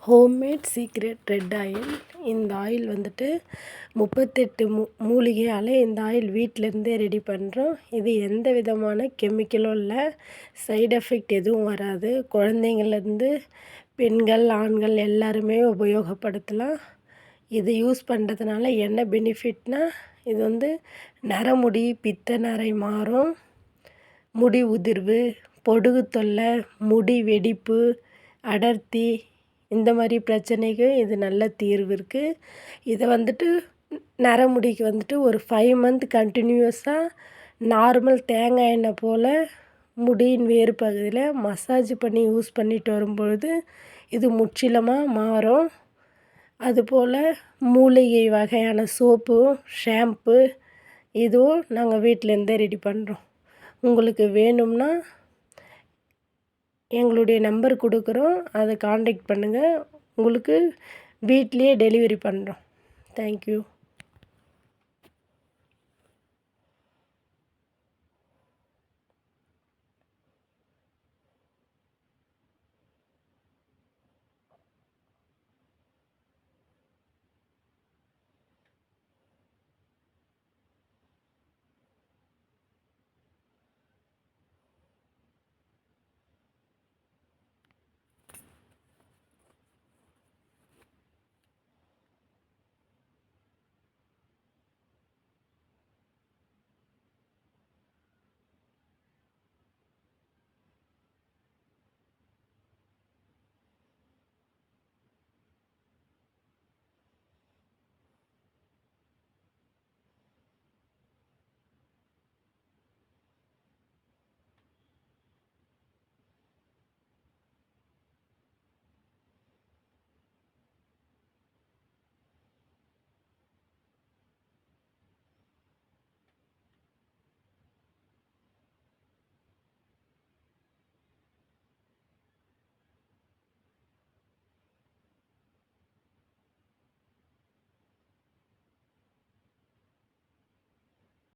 Homemade secret red oil. இந்த oil வந்துட்டு 38 மூலிகையால் இந்த ஆயில் வீட்டிலேருந்தே ரெடி பண்ணுறோம். இது எந்த விதமான கெமிக்கலும் இல்லை, சைடு எஃபெக்ட் எதுவும் வராது. குழந்தைங்கள்லேருந்து பெண்கள் ஆண்கள் எல்லாருமே உபயோகப்படுத்தலாம். இது யூஸ் பண்ணுறதுனால என்ன பெனிஃபிட்னால், இது நரமுடி பித்த நரை மாறும், முடி உதிர்வு, பொடுகு தொல்லை, முடி வெடிப்பு, அடர்த்தி, இந்த மாதிரி பிரச்சனைக்கு இது நல்ல தீர்வு இருக்குது. இதை நரமுடிக்கு ஒரு 5 மந்த் கண்டினியூஸாக நார்மல் தேங்காய் எண்ணெய் போல் முடியின் வேறு பகுதியில் மசாஜ் பண்ணி யூஸ் பண்ணிட்டு வரும்பொழுது இது முற்றிலுமாக மாறும். அதுபோல் மூலிகை வகையான சோப்பு, ஷாம்பு இதுவும் நாங்கள் வீட்டிலேருந்தே ரெடி பண்ணுறோம். உங்களுக்கு வேணும்னா எங்களுடைய நம்பர் கொடுக்குறோம், அதை காண்டாக்ட் பண்ணுங்கள். உங்களுக்கு வீட்டிலையே டெலிவரி பண்ணுறோம். தேங்க்யூ.